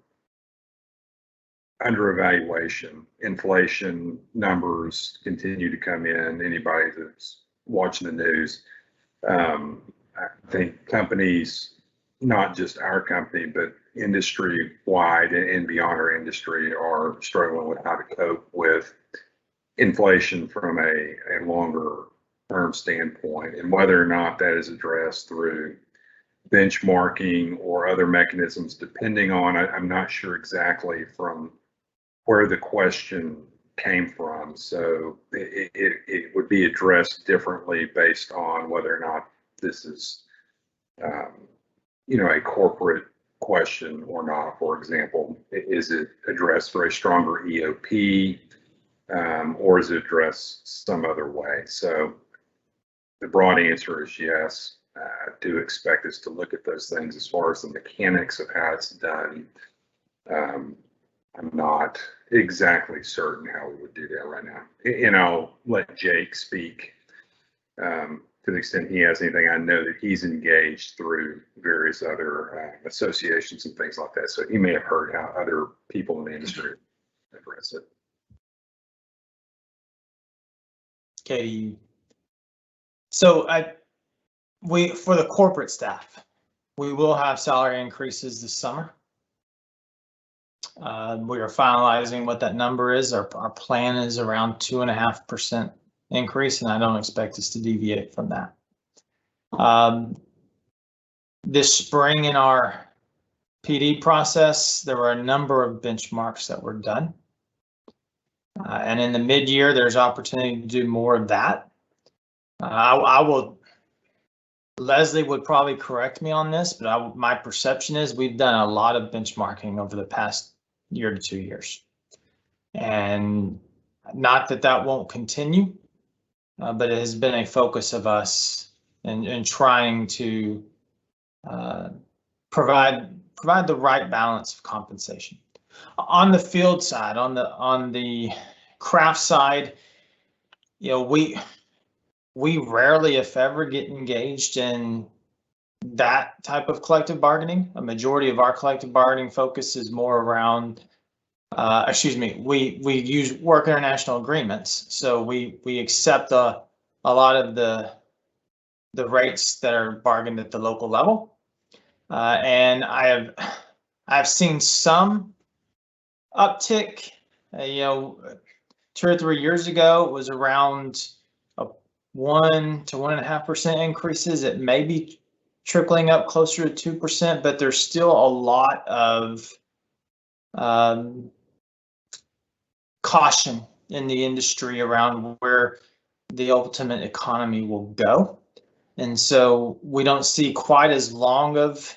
under evaluation. Inflation numbers continue to come in. Anybody that's watching the news, I think companies, not just our company, but industry wide and beyond our industry, are struggling with how to cope with inflation from a longer term standpoint, and whether or not that is addressed through benchmarking or other mechanisms, depending on, I'm not sure exactly from where the question came from. So it would be addressed differently based on whether or not this is, a corporate question or not. For example, is it addressed for a stronger EOP, or is it addressed some other way? So the broad answer is yes. I do expect us to look at those things. As far as the mechanics of how it's done, I'm not exactly certain how we would do that right now. And I'll let Jake speak to the extent he has anything. I know that he's engaged through various other associations and things like that. So he may have heard how other people in the industry address it. Katie. So for the corporate staff, we will have salary increases this summer. We are finalizing what that number is. Our plan is around 2.5% increase, and I don't expect us to deviate from that. This spring in our PD process, there were a number of benchmarks that were done. And in the mid-year, there's opportunity to do more of that. Leslie would probably correct me on this, but my perception is we've done a lot of benchmarking over the past year to 2 years. And not that won't continue, but it has been a focus of us in trying to provide the right balance of compensation. On the field side, on the craft side, we rarely, if ever, get engaged in that type of collective bargaining. A majority of our collective bargaining focus is more around, we use work international agreements. So we accept a lot of the rates that are bargained at the local level. And I've seen some uptick, 2 or 3 years ago, it was around 1 to 1.5% increases. It may be trickling up closer to 2%, but there's still a lot of caution in the industry around where the ultimate economy will go. And so we don't see quite as long of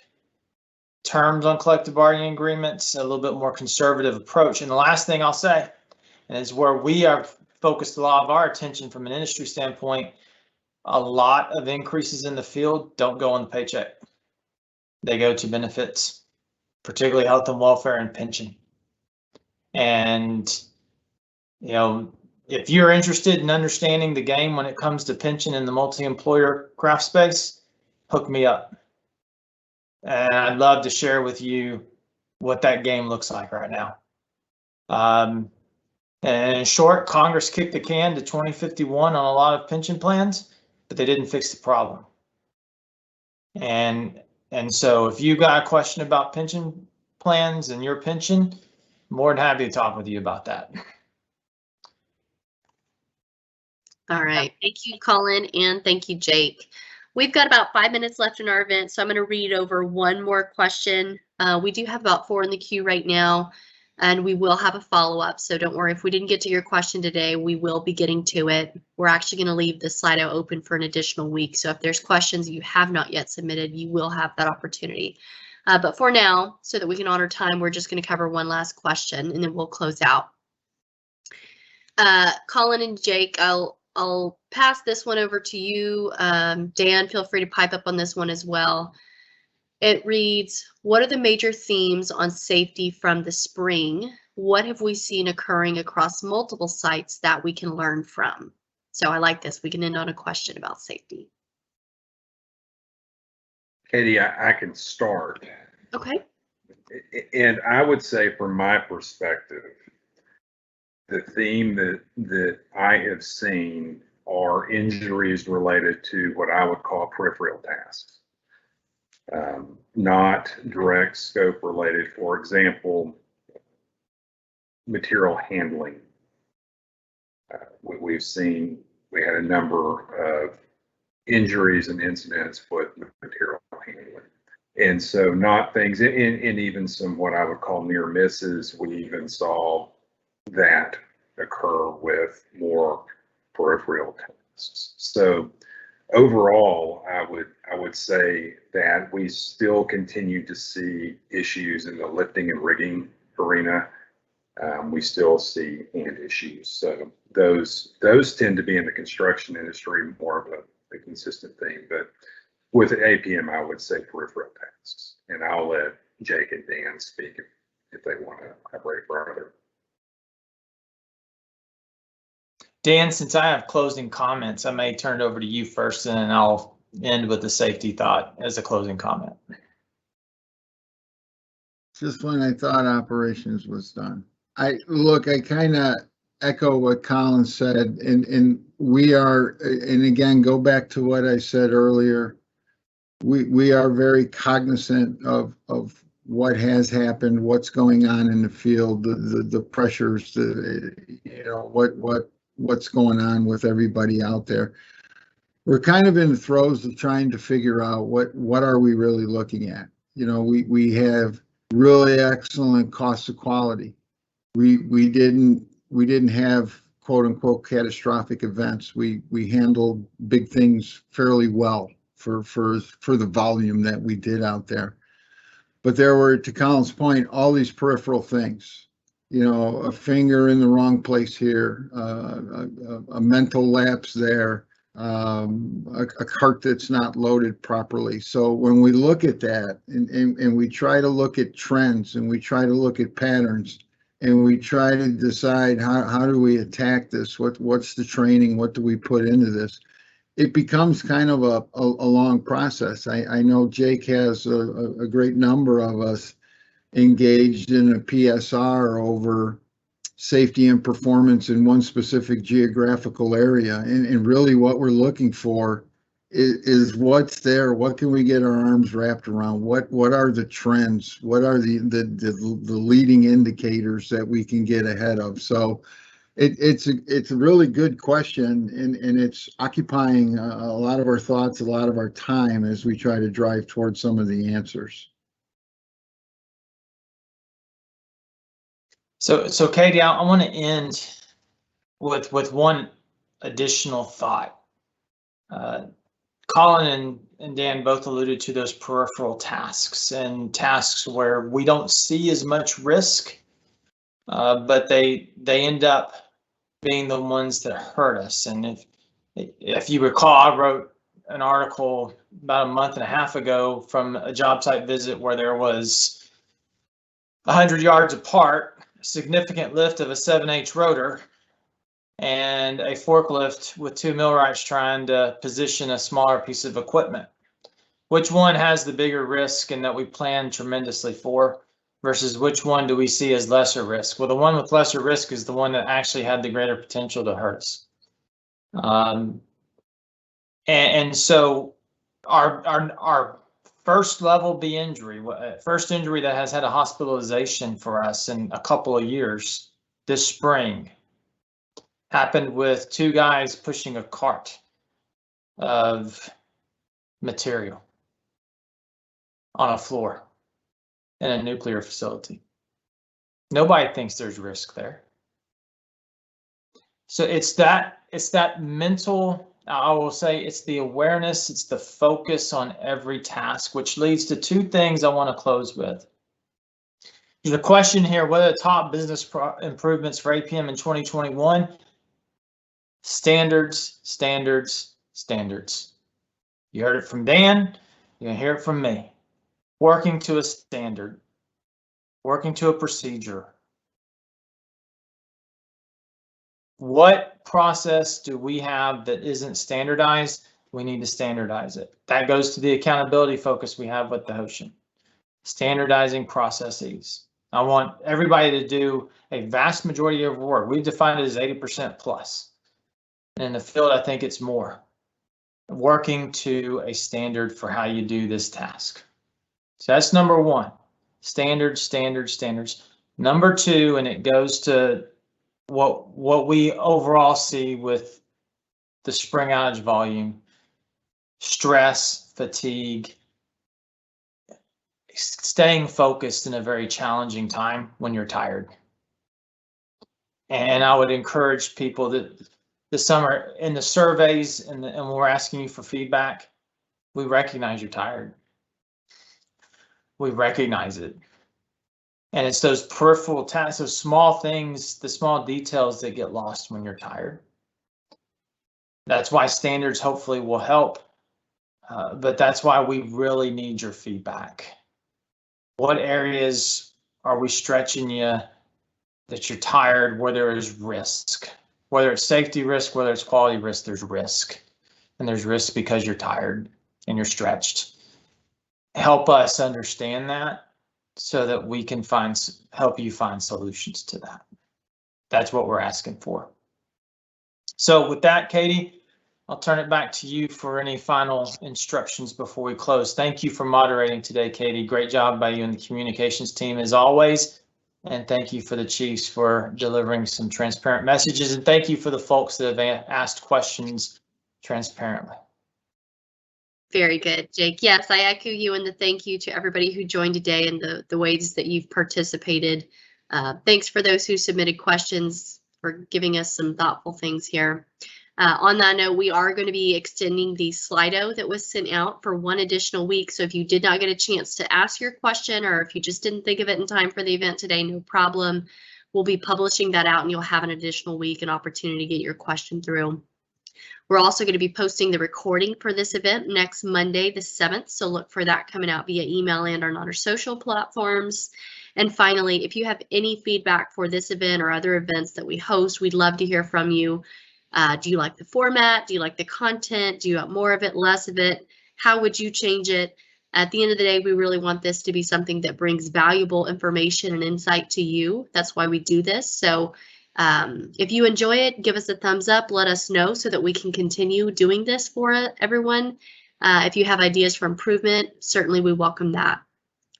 terms on collective bargaining agreements, a little bit more conservative approach. And the last thing I'll say, and it's where we have focused a lot of our attention from an industry standpoint, a lot of increases in the field don't go on the paycheck. They go to benefits, particularly health and welfare and pension. And, if you're interested in understanding the game when it comes to pension in the multi-employer craft space, hook me up. And I'd love to share with you what that game looks like right now. And in short, Congress kicked the can to 2051 on a lot of pension plans, but they didn't fix the problem. And so if you got a question about pension plans and your pension, more than happy to talk with you about that. All right. Thank you, Colin, and thank you, Jake. We've got about 5 minutes left in our event, so I'm going to read over one more question. We do have about 4 in the queue right now, and we will have a follow-up, so don't worry. If we didn't get to your question today, we will be getting to it. We're actually going to leave the Slido open for an additional week, so if there's questions you have not yet submitted, you will have that opportunity. But for now, so that we can honor time, we're just going to cover one last question, and then we'll close out. Colin and Jake, I'll pass this one over to you. Dan, feel free to pipe up on this one as well. It reads, what are the major themes on safety from the spring what have we seen occurring across multiple sites that we can learn from? So I like this. We can end on a question about safety. Katie, I can start. Okay. And I would say from my perspective, the theme that I have seen are injuries related to what I would call peripheral tasks. Not direct scope related. For example, material handling. We had a number of injuries and incidents with material handling. And so not things, and even some what I would call near misses, we even saw that occur with more peripheral tasks. So overall, I would say that we still continue to see issues in the lifting and rigging arena. We still see hand issues. So those tend to be in the construction industry more of a consistent theme. But with APM, I would say peripheral tasks. And I'll let Jake and Dan speak if they want to elaborate further. Dan, since I have closing comments, I may turn it over to you first, and then I'll end with the safety thought as a closing comment. Just when I thought operations was done. I kind of echo what Colin said, and we are, and again, go back to what I said earlier. We are very cognizant of what has happened, what's going on in the field, the pressures, what's going on with everybody out there. We're kind of in the throes of trying to figure out what are we really looking at. We have really excellent cost of quality. We didn't have quote unquote catastrophic events. We handled big things fairly well for the volume that we did out there. But there were, to Colin's point, all these peripheral things. A finger in the wrong place here, a mental lapse there, a cart that's not loaded properly. So when we look at that and we try to look at trends and we try to look at patterns and we try to decide how do we attack this, what's the training, what do we put into this, it becomes kind of a long process. I know Jake has a great number of us engaged in a PSR over safety and performance in one specific geographical area. And really what we're looking for is what's there, what can we get our arms wrapped around, what are the trends, what are the leading indicators that we can get ahead of. So it's a really good question, and it's occupying a lot of our thoughts, a lot of our time as we try to drive towards some of the answers. So Katie, I want to end with one additional thought. Colin and Dan both alluded to those peripheral tasks and tasks where we don't see as much risk, but they end up being the ones that hurt us. And if you recall, I wrote an article about a month and a half ago from a job site visit where there was 100 yards apart, a significant lift of a 7H rotor, and a forklift with 2 millwrights trying to position a smaller piece of equipment. Which one has the bigger risk and that we plan tremendously for versus which one do we see as lesser risk? Well, the one with lesser risk is the one that actually had the greater potential to hurt us. And so our first level B injury, first injury that has had a hospitalization for us in a couple of years this spring, happened with 2 guys pushing a cart of material on a floor in a nuclear facility. Nobody thinks there's risk there. So it's that mental, I will say it's the awareness, it's the focus on every task, which leads to 2 things I want to close with. There's a question here, what are the top business improvements for APM in 2021? Standards, standards, standards. You heard it from Dan, you're gonna hear it from me. Working to a standard, working to a procedure, what process do we have that isn't standardized? We need to standardize it. That goes to the accountability focus we have with the Ocean. Standardizing processes. I want everybody to do a vast majority of work. We've defined it as 80% plus. And in the field, I think it's more. Working to a standard for how you do this task. So that's number one. Standards, standards, standards. Number two, and it goes to what we overall see with the spring outage volume, stress, fatigue, staying focused in a very challenging time when you're tired. And I would encourage people that this summer in the surveys and we're asking you for feedback, we recognize you're tired. We recognize it. And it's those peripheral tasks, those small things, the small details that get lost when you're tired. That's why standards hopefully will help, but that's why we really need your feedback. What areas are we stretching you that you're tired, where there is risk? Whether it's safety risk, whether it's quality risk, there's risk. And there's risk because you're tired and you're stretched. Help us understand that so that we can help you find solutions to that. That's what we're asking for. So with that, Katie, I'll turn it back to you for any final instructions before we close. Thank you for moderating today, Katie. Great job by you and the communications team as always. And thank you for the Chiefs for delivering some transparent messages. And thank you for the folks that have asked questions transparently. Very good, Jake. Yes, I echo you and the thank you to everybody who joined today and the ways that you've participated. Thanks for those who submitted questions, for giving us some thoughtful things here. On that note, we are going to be extending the Slido that was sent out for one additional week. So if you did not get a chance to ask your question, or if you just didn't think of it in time for the event today, no problem. We'll be publishing that out and you'll have an additional week, an opportunity to get your question through. We're also going to be posting the recording for this event next Monday, the 7th. So look for that coming out via email and on our social platforms. And finally, if you have any feedback for this event or other events that we host, we'd love to hear from you. Do you like the format? Do you like the content? Do you want more of it, less of it? How would you change it? At the end of the day, we really want this to be something that brings valuable information and insight to you. That's why we do this. So if you enjoy it, give us a thumbs up, let us know so that we can continue doing this for everyone. If you have ideas for improvement, certainly we welcome that.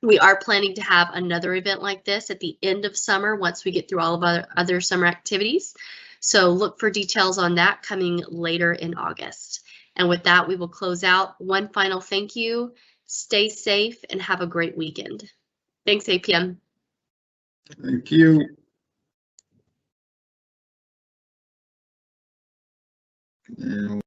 We are planning to have another event like this at the end of summer once we get through all of our other summer activities. So look for details on that coming later in August. And with that, we will close out. One final thank you. Stay safe and have a great weekend. Thanks, APM. Thank you. And